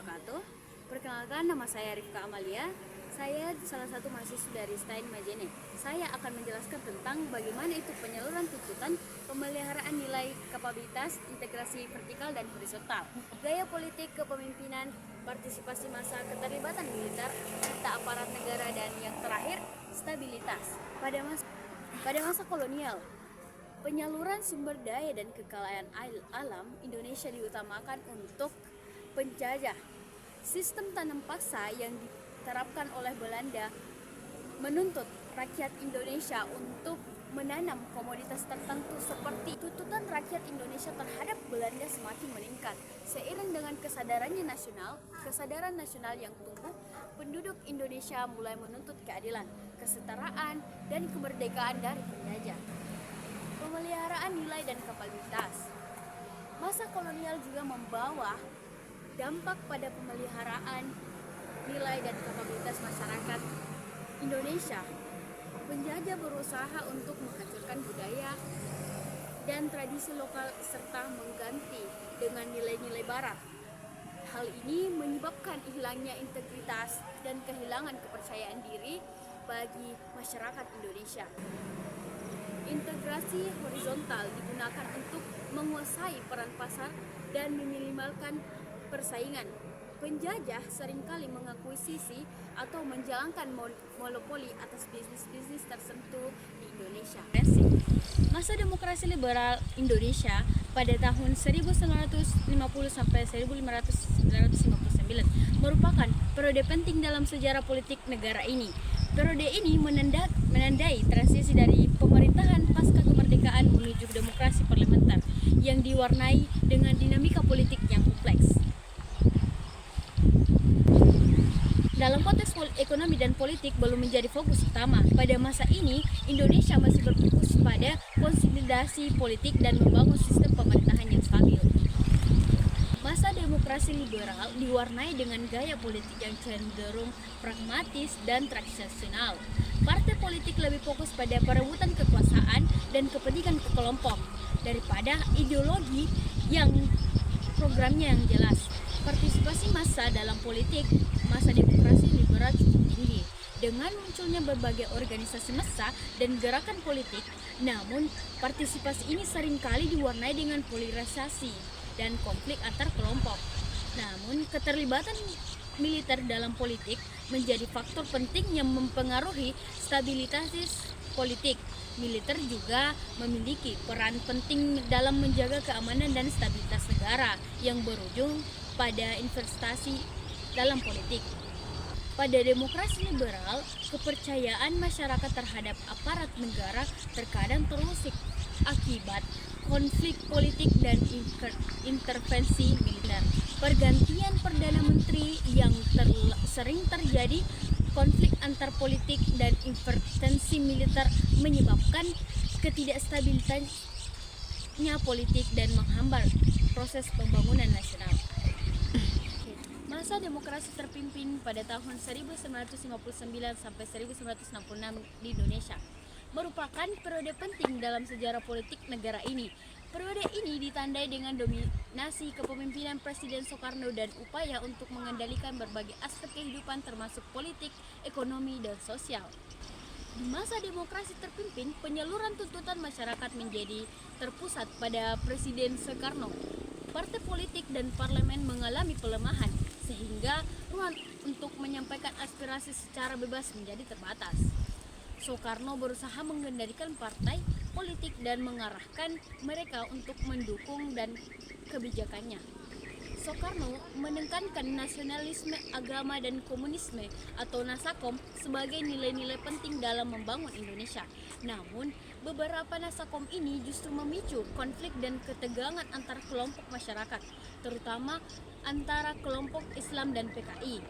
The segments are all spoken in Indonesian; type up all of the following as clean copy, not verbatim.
wabarakatuh. Perkenalkan, nama saya Rifka Amalia. Saya salah satu mahasiswa dari STAIN Majene. Saya akan menjelaskan tentang bagaimana itu penyaluran tuntutan, pemeliharaan nilai kapabilitas, integrasi vertikal dan horizontal, gaya politik kepemimpinan, partisipasi massa, keterlibatan militer, serta aparat negara, dan yang terakhir, stabilitas. Pada masa kolonial, penyaluran sumber daya dan kekayaan alam Indonesia diutamakan untuk penjajah. Sistem tanam paksa yang diterapkan oleh Belanda menuntut rakyat Indonesia untuk menanam komoditas tertentu seperti tuntutan rakyat Indonesia terhadap Belanda semakin meningkat. Seiring dengan kesadaran nasional yang tumbuh, penduduk Indonesia mulai menuntut keadilan, kesetaraan, dan kemerdekaan dari penjajah. Pemeliharaan nilai dan kapabilitas. Masa kolonial juga membawa dampak pada pemeliharaan nilai dan kapabilitas masyarakat Indonesia. Penjajah berusaha untuk menghancurkan budaya dan tradisi lokal serta mengganti dengan nilai-nilai barat. Hal ini menyebabkan hilangnya integritas dan kehilangan kepercayaan diri bagi masyarakat Indonesia. Integrasi horizontal digunakan untuk menguasai peran pasar dan meminimalkan persaingan. Penjajah seringkali mengakuisisi atau menjalankan monopoli atas bisnis-bisnis tertentu di Indonesia. Masa demokrasi liberal Indonesia pada tahun 1950 sampai 1959 merupakan periode penting dalam sejarah politik negara ini. Periode ini menandai transisi dari pemerintahan pasca kemerdekaan menuju demokrasi parlementer yang diwarnai dengan dinamika politik yang kompleks. Dalam konteks ekonomi dan politik belum menjadi fokus utama. Pada masa ini, Indonesia masih berfokus pada konsolidasi politik dan membangun sistem pemerintahan yang stabil. Masa demokrasi liberal diwarnai dengan gaya politik yang cenderung pragmatis dan transaksional. Partai politik lebih fokus pada perebutan kekuasaan dan kepentingan kelompok daripada ideologi yang programnya yang jelas. Partisipasi massa dalam politik masa demokrasi liberal cukup tinggi dengan munculnya berbagai organisasi massa dan gerakan politik. Namun, partisipasi ini seringkali diwarnai dengan polarisasi dan konflik antar kelompok. Namun, keterlibatan militer dalam politik menjadi faktor penting yang mempengaruhi stabilitas politik. Militer juga memiliki peran penting dalam menjaga keamanan dan stabilitas negara yang berujung pada investasi dalam politik. Pada demokrasi liberal, kepercayaan masyarakat terhadap aparat negara terkadang terusik akibat konflik politik dan intervensi militer. Pergantian Perdana Menteri yang sering terjadi, konflik antar politik dan intervensi militer menyebabkan ketidakstabilitasnya politik dan menghambat proses pembangunan nasional. Masa demokrasi terpimpin pada tahun 1959 sampai 1966 di Indonesia merupakan periode penting dalam sejarah politik negara ini. Periode ini ditandai dengan dominasi kepemimpinan Presiden Soekarno dan upaya untuk mengendalikan berbagai aspek kehidupan termasuk politik, ekonomi, dan sosial. Di masa demokrasi terpimpin, penyaluran tuntutan masyarakat menjadi terpusat pada Presiden Soekarno. Partai politik dan parlemen mengalami pelemahan, sehingga ruang untuk menyampaikan aspirasi secara bebas menjadi terbatas. Soekarno berusaha mengendalikan partai politik dan mengarahkan mereka untuk mendukung dan kebijakannya. Soekarno menekankan nasionalisme, agama, dan komunisme atau Nasakom sebagai nilai-nilai penting dalam membangun Indonesia. Namun, beberapa Nasakom ini justru memicu konflik dan ketegangan antar kelompok masyarakat, terutama antara kelompok Islam dan PKI.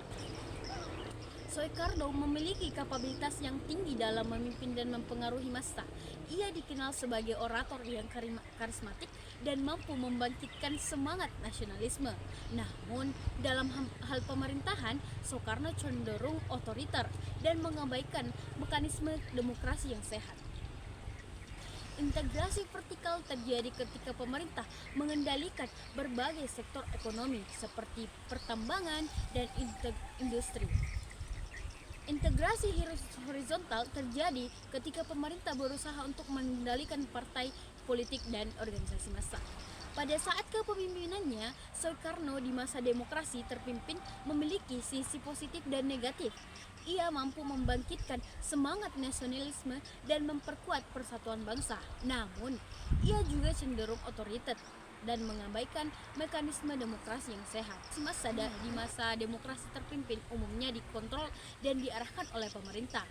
Soekarno memiliki kapabilitas yang tinggi dalam memimpin dan mempengaruhi massa. Ia dikenal sebagai orator yang karismatik dan mampu membangkitkan semangat nasionalisme. Namun, dalam hal pemerintahan, Soekarno cenderung otoriter dan mengabaikan mekanisme demokrasi yang sehat. Integrasi vertikal terjadi ketika pemerintah mengendalikan berbagai sektor ekonomi seperti pertambangan dan industri. Integrasi horizontal terjadi ketika pemerintah berusaha untuk mengendalikan partai politik dan organisasi massa. Pada saat kepemimpinannya, Soekarno di masa demokrasi terpimpin memiliki sisi positif dan negatif. Ia mampu membangkitkan semangat nasionalisme dan memperkuat persatuan bangsa. Namun, ia juga cenderung otoriter dan mengabaikan mekanisme demokrasi yang sehat. Di masa demokrasi terpimpin umumnya dikontrol dan diarahkan oleh pemerintah,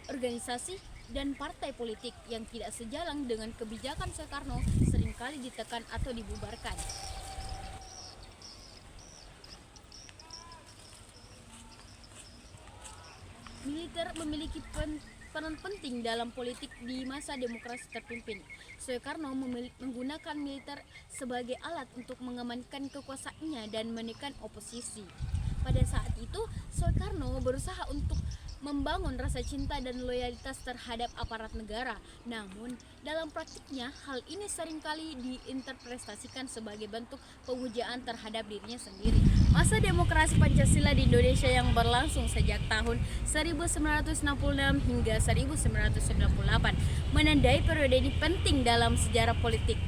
organisasi, dan partai politik yang tidak sejalan dengan kebijakan Soekarno seringkali ditekan atau dibubarkan. Militer memiliki peran penting dalam politik di masa demokrasi terpimpin. Soekarno menggunakan militer sebagai alat untuk mengamankan kekuasaannya dan menekan oposisi. Pada saat itu, Soekarno berusaha untuk membangun rasa cinta dan loyalitas terhadap aparat negara. Namun, dalam praktiknya, hal ini seringkali diinterpretasikan sebagai bentuk pemujaan terhadap dirinya sendiri. Masa demokrasi Pancasila di Indonesia yang berlangsung sejak tahun 1966 hingga 1998 menandai periode ini penting dalam sejarah politik.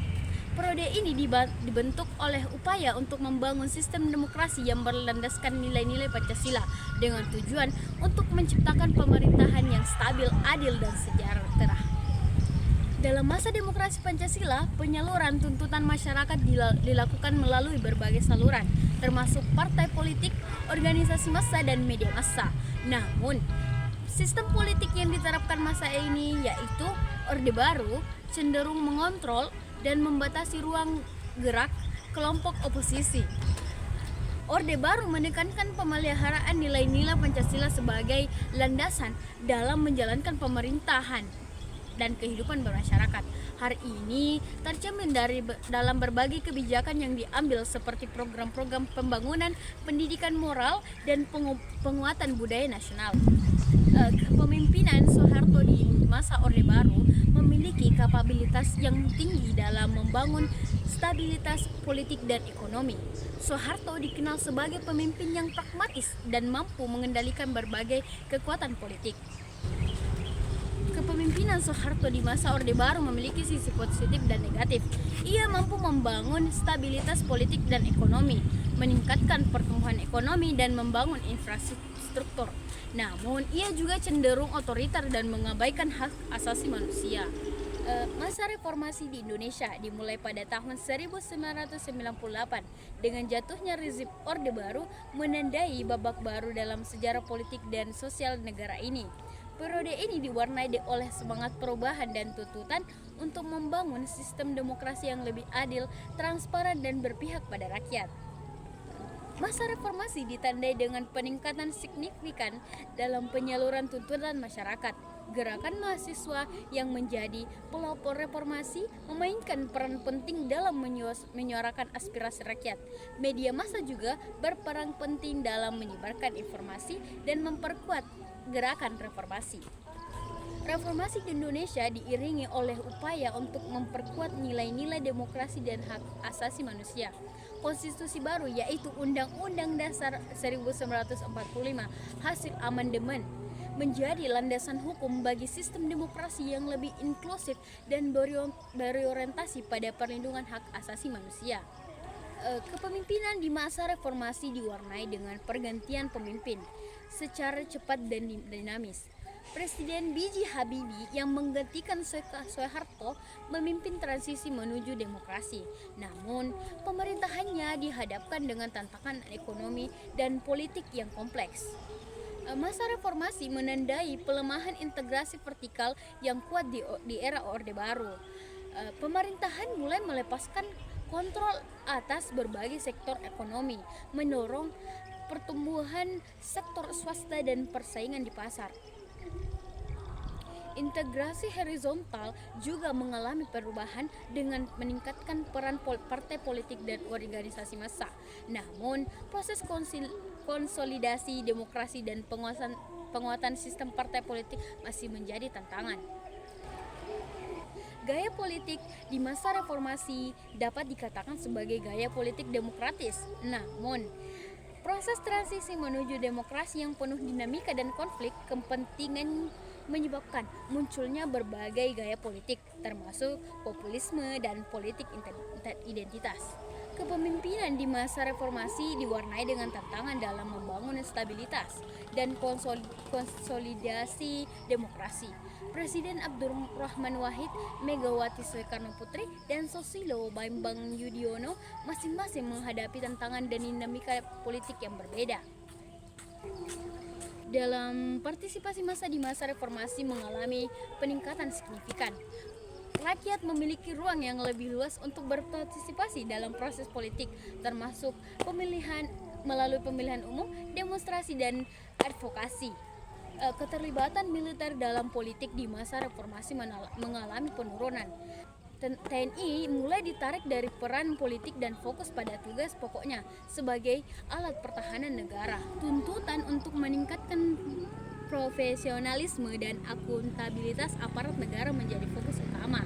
Periode ini dibentuk oleh upaya untuk membangun sistem demokrasi yang berlandaskan nilai-nilai Pancasila dengan tujuan untuk menciptakan pemerintahan yang stabil, adil, dan sejahtera. Dalam masa demokrasi Pancasila, penyaluran tuntutan masyarakat dilakukan melalui berbagai saluran, termasuk partai politik, organisasi massa, dan media massa. Namun, sistem politik yang diterapkan masa ini, yaitu Orde Baru, cenderung mengontrol dan membatasi ruang gerak kelompok oposisi. Orde Baru menekankan pemeliharaan nilai-nilai Pancasila sebagai landasan dalam menjalankan pemerintahan dan kehidupan bermasyarakat. Hal ini tercermin dalam berbagai kebijakan yang diambil seperti program-program pembangunan pendidikan moral dan penguatan budaya nasional. Kepemimpinan Soeharto di masa Orde Baru memiliki kapabilitas yang tinggi dalam membangun stabilitas politik dan ekonomi. Soeharto dikenal sebagai pemimpin yang pragmatis dan mampu mengendalikan berbagai kekuatan politik. Kepemimpinan Soeharto di masa Orde Baru memiliki sisi positif dan negatif. Ia mampu membangun stabilitas politik dan ekonomi, meningkatkan pertumbuhan ekonomi dan membangun infrastruktur. Namun, ia juga cenderung otoriter dan mengabaikan hak asasi manusia. Masa reformasi di Indonesia dimulai pada tahun 1998 dengan jatuhnya rezim Orde Baru menandai babak baru dalam sejarah politik dan sosial negara ini. Periode ini diwarnai oleh semangat perubahan dan tuntutan untuk membangun sistem demokrasi yang lebih adil, transparan, dan berpihak pada rakyat. Masa reformasi ditandai dengan peningkatan signifikan dalam penyaluran tuntutan masyarakat. Gerakan mahasiswa yang menjadi pelopor reformasi memainkan peran penting dalam menyuarakan aspirasi rakyat. Media massa juga berperan penting dalam menyebarkan informasi dan memperkuat gerakan reformasi. Reformasi di Indonesia diiringi oleh upaya untuk memperkuat nilai-nilai demokrasi dan hak asasi manusia. Konstitusi baru yaitu Undang-Undang Dasar 1945 hasil amandemen menjadi landasan hukum bagi sistem demokrasi yang lebih inklusif dan berorientasi pada perlindungan hak asasi manusia. Kepemimpinan di masa reformasi diwarnai dengan pergantian pemimpin secara cepat dan dinamis. Presiden B.J. Habibie yang menggantikan Soeharto memimpin transisi menuju demokrasi. Namun, pemerintahannya dihadapkan dengan tantangan ekonomi dan politik yang kompleks. Masa reformasi menandai pelemahan integrasi vertikal yang kuat di era Orde Baru. Pemerintahan mulai melepaskan kontrol atas berbagai sektor ekonomi, mendorong pertumbuhan sektor swasta dan persaingan di pasar. Integrasi horizontal juga mengalami perubahan dengan meningkatkan peran partai politik dan organisasi massa. Namun, proses konsolidasi demokrasi dan penguatan sistem partai politik masih menjadi tantangan. Gaya politik di masa reformasi dapat dikatakan sebagai gaya politik demokratis. Namun, proses transisi menuju demokrasi yang penuh dinamika dan konflik kepentingan menyebabkan munculnya berbagai gaya politik, termasuk populisme dan politik identitas. Kepemimpinan di masa reformasi diwarnai dengan tantangan dalam membangun stabilitas dan konsolidasi demokrasi. Presiden Abdurrahman Wahid, Megawati Soekarno Putri, dan Susilo Bambang Yudhoyono masing-masing menghadapi tantangan dan dinamika politik yang berbeda. Dalam partisipasi massa di masa reformasi mengalami peningkatan signifikan. Rakyat memiliki ruang yang lebih luas untuk berpartisipasi dalam proses politik, termasuk melalui pemilihan umum, demonstrasi, dan advokasi. Keterlibatan militer dalam politik di masa reformasi mengalami penurunan. TNI mulai ditarik dari peran politik dan fokus pada tugas pokoknya sebagai alat pertahanan negara. Tuntutan untuk meningkatkan profesionalisme dan akuntabilitas aparat negara menjadi fokus utama.